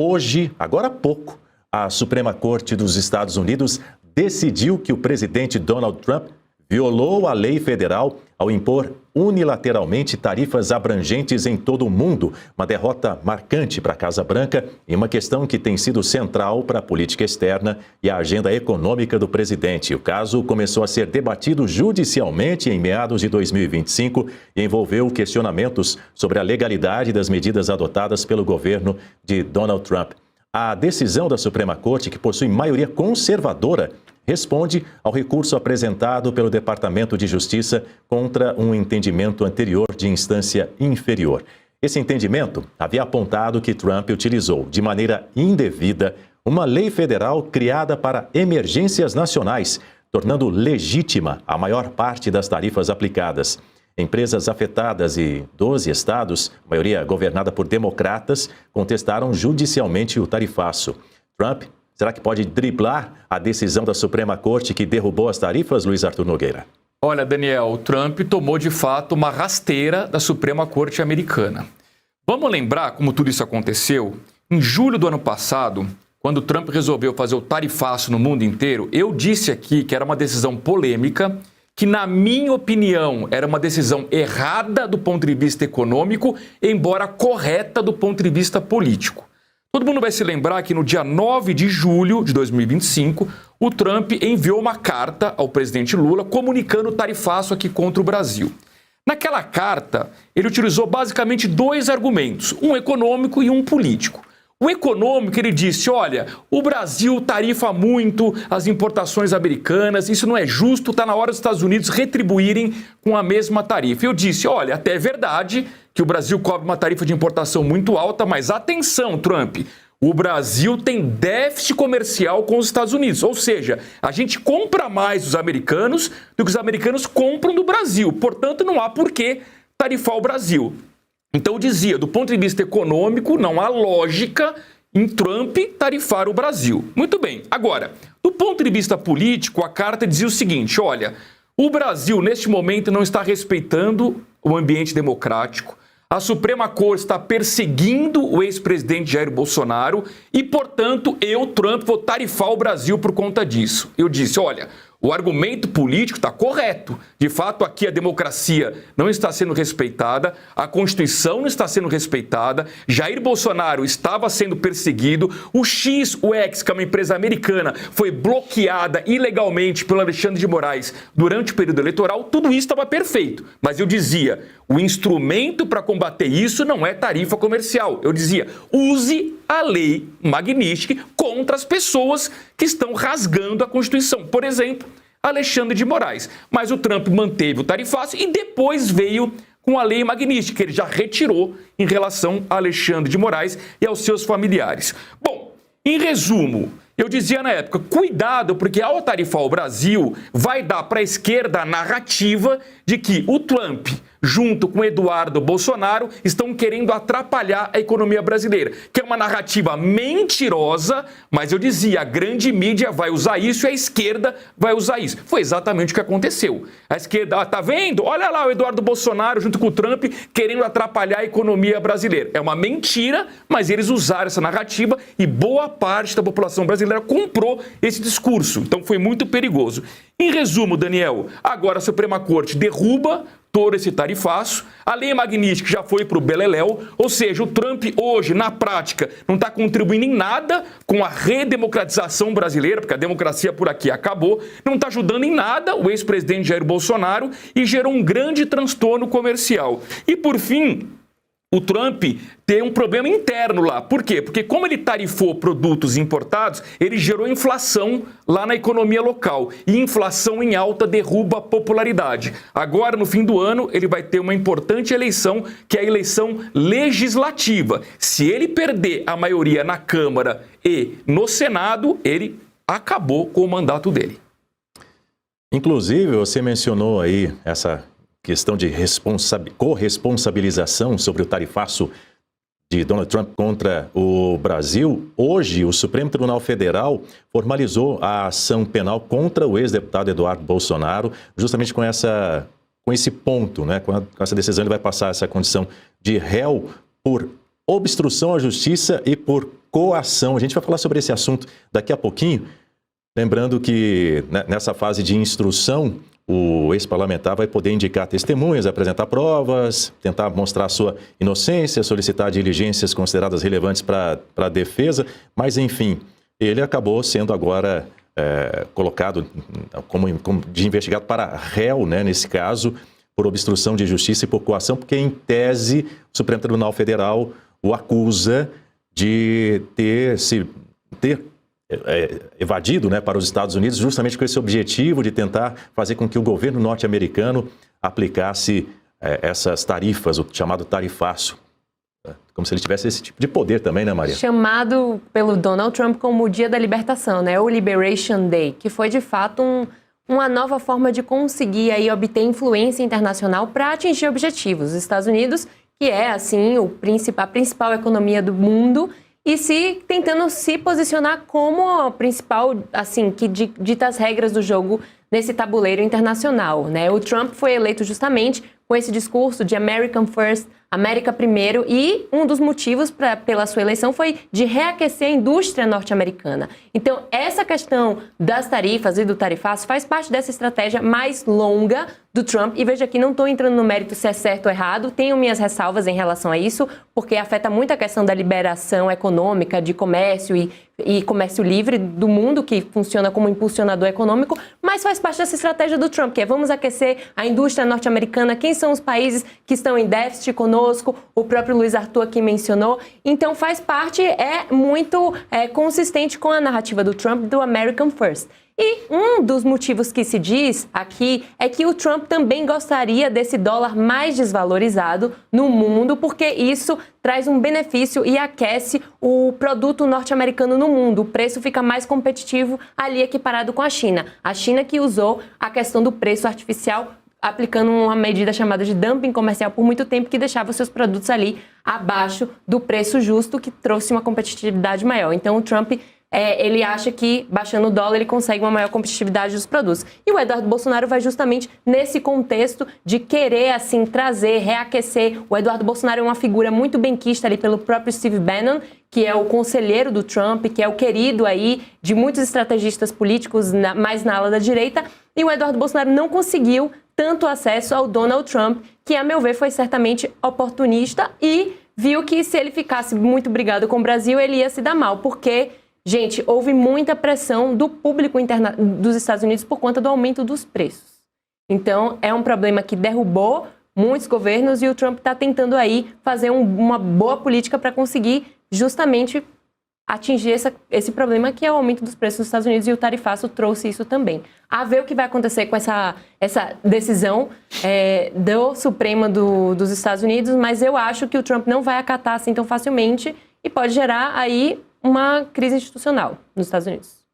Hoje, agora há pouco, a Suprema Corte dos Estados Unidos decidiu que o presidente Donald Trump violou a lei federal ao impor unilateralmente tarifas abrangentes em todo o mundo, uma derrota marcante para a Casa Branca e uma questão que tem sido central para a política externa e a agenda econômica do presidente. O caso começou a ser debatido judicialmente em meados de 2025 e envolveu questionamentos sobre a legalidade das medidas adotadas pelo governo de Donald Trump. A decisão da Suprema Corte, que possui maioria conservadora, responde ao recurso apresentado pelo Departamento de Justiça contra um entendimento anterior de instância inferior. Esse entendimento havia apontado que Trump utilizou de maneira indevida uma lei federal criada para emergências nacionais, tornando legítima a maior parte das tarifas aplicadas. Empresas afetadas e 12 estados, a maioria governada por democratas, contestaram judicialmente o tarifaço. Trump, será que pode driblar a decisão da Suprema Corte que derrubou as tarifas, Luiz Arthur Nogueira? Olha, Daniel, o Trump tomou de fato uma rasteira da Suprema Corte americana. Vamos lembrar como tudo isso aconteceu? Em julho do ano passado, quando o Trump resolveu fazer o tarifaço no mundo inteiro, eu disse aqui que era uma decisão polêmica, que, na minha opinião, era uma decisão errada do ponto de vista econômico, embora correta do ponto de vista político. Todo mundo vai se lembrar que no dia 9 de julho de 2025, o Trump enviou uma carta ao presidente Lula comunicando o tarifaço aqui contra o Brasil. Naquela carta, ele utilizou basicamente dois argumentos, um econômico e um político. O econômico, ele disse, olha, o Brasil tarifa muito as importações americanas, isso não é justo, está na hora dos Estados Unidos retribuírem com a mesma tarifa. Eu disse, olha, até é verdade que o Brasil cobra uma tarifa de importação muito alta, mas atenção, Trump, o Brasil tem déficit comercial com os Estados Unidos, ou seja, a gente compra mais dos americanos do que os americanos compram do Brasil, portanto não há por que tarifar o Brasil. Então eu dizia, do ponto de vista econômico, não há lógica em Trump tarifar o Brasil. Muito bem. Agora, do ponto de vista político, a carta dizia o seguinte, olha, o Brasil neste momento não está respeitando o ambiente democrático, a Suprema Corte está perseguindo o ex-presidente Jair Bolsonaro e, portanto, eu, Trump, vou tarifar o Brasil por conta disso. Eu disse, olha, o argumento político está correto. De fato, aqui a democracia não está sendo respeitada, a Constituição não está sendo respeitada, Jair Bolsonaro estava sendo perseguido, o X, o X, que é uma empresa americana, foi bloqueada ilegalmente pelo Alexandre de Moraes durante o período eleitoral, tudo isso estava perfeito. Mas eu dizia, o instrumento para combater isso não é tarifa comercial. Eu dizia, use a lei Magnitsky contra as pessoas que estão rasgando a Constituição. Por exemplo, Alexandre de Moraes. Mas o Trump manteve o tarifaço e depois veio com a lei Magnitsky, que ele já retirou em relação a Alexandre de Moraes e aos seus familiares. Bom, em resumo, eu dizia na época, cuidado, porque ao tarifar o Brasil, vai dar para a esquerda a narrativa de que o Trump, junto com Eduardo Bolsonaro, estão querendo atrapalhar a economia brasileira, que é uma narrativa mentirosa, mas eu dizia, a grande mídia vai usar isso e a esquerda vai usar isso. Foi exatamente o que aconteceu. A esquerda, tá vendo? Olha lá o Eduardo Bolsonaro junto com o Trump querendo atrapalhar a economia brasileira. É uma mentira, mas eles usaram essa narrativa e boa parte da população brasileira comprou esse discurso. Então foi muito perigoso. Em resumo, Daniel, agora a Suprema Corte derruba todo esse tarifaço, a lei Magnitsky já foi para o beleléu, ou seja, o Trump hoje, na prática, não está contribuindo em nada com a redemocratização brasileira, porque a democracia por aqui acabou, não está ajudando em nada o ex-presidente Jair Bolsonaro e gerou um grande transtorno comercial. E, por fim, o Trump tem um problema interno lá. Por quê? Porque como ele tarifou produtos importados, ele gerou inflação lá na economia local. E inflação em alta derruba a popularidade. Agora, no fim do ano, ele vai ter uma importante eleição, que é a eleição legislativa. Se ele perder a maioria na Câmara e no Senado, ele acabou com o mandato dele. Inclusive, você mencionou aí essa questão de corresponsabilização sobre o tarifaço de Donald Trump contra o Brasil. Hoje, o Supremo Tribunal Federal formalizou a ação penal contra o ex-deputado Eduardo Bolsonaro, justamente com esse ponto, né? Com essa decisão, ele vai passar essa condição de réu por obstrução à justiça e por coação. A gente vai falar sobre esse assunto daqui a pouquinho. Lembrando que nessa fase de instrução, o ex-parlamentar vai poder indicar testemunhas, apresentar provas, tentar mostrar sua inocência, solicitar diligências consideradas relevantes para a defesa, mas, enfim, ele acabou sendo agora colocado como de investigado para réu, né, nesse caso, por obstrução de justiça e por coação, porque, em tese, o Supremo Tribunal Federal o acusa de ter evadido, né, para os Estados Unidos, justamente com esse objetivo de tentar fazer com que o governo norte-americano aplicasse essas tarifas, o chamado tarifaço. Como se ele tivesse esse tipo de poder também, né, Maria? Chamado pelo Donald Trump como o Dia da Libertação, né, o Liberation Day, que foi de fato uma nova forma de conseguir aí obter influência internacional para atingir objetivos. Os Estados Unidos, que é assim a principal economia do mundo, e tentando se posicionar como a principal, assim, que dita as regras do jogo nesse tabuleiro internacional, né? O Trump foi eleito justamente com esse discurso de American First, América primeiro, e um dos motivos pela sua eleição foi de reaquecer a indústria norte-americana. Então, essa questão das tarifas e do tarifaço faz parte dessa estratégia mais longa do Trump. E veja aqui, não estou entrando no mérito se é certo ou errado, tenho minhas ressalvas em relação a isso, porque afeta muito a questão da liberação econômica, de comércio e comércio livre do mundo, que funciona como impulsionador econômico, mas faz parte dessa estratégia do Trump, que é vamos aquecer a indústria norte-americana, quem são os países que estão em déficit conosco, o próprio Luiz Arthur aqui mencionou, então faz parte, muito consistente com a narrativa do Trump do American First. E um dos motivos que se diz aqui é que o Trump também gostaria desse dólar mais desvalorizado no mundo, porque isso traz um benefício e aquece o produto norte-americano no mundo. O preço fica mais competitivo ali equiparado com a China. A China que usou a questão do preço artificial aplicando uma medida chamada de dumping comercial por muito tempo, que deixava os seus produtos ali abaixo do preço justo, que trouxe uma competitividade maior. Então o Trump ele acha que, baixando o dólar, ele consegue uma maior competitividade dos produtos. E o Eduardo Bolsonaro vai justamente nesse contexto de querer, assim, trazer, reaquecer. O Eduardo Bolsonaro é uma figura muito benquista ali pelo próprio Steve Bannon, que é o conselheiro do Trump, que é o querido aí de muitos estrategistas políticos mais na ala da direita. E o Eduardo Bolsonaro não conseguiu tanto acesso ao Donald Trump, que, a meu ver, foi certamente oportunista e viu que se ele ficasse muito brigado com o Brasil, ele ia se dar mal, porque... Gente, houve muita pressão do público dos Estados Unidos por conta do aumento dos preços. Então, é um problema que derrubou muitos governos e o Trump está tentando aí fazer uma boa política para conseguir justamente atingir esse problema, que é o aumento dos preços nos Estados Unidos, e o tarifaço trouxe isso também. A ver o que vai acontecer com essa decisão do Supremo dos Estados Unidos, mas eu acho que o Trump não vai acatar assim tão facilmente e pode gerar aí uma crise institucional nos Estados Unidos.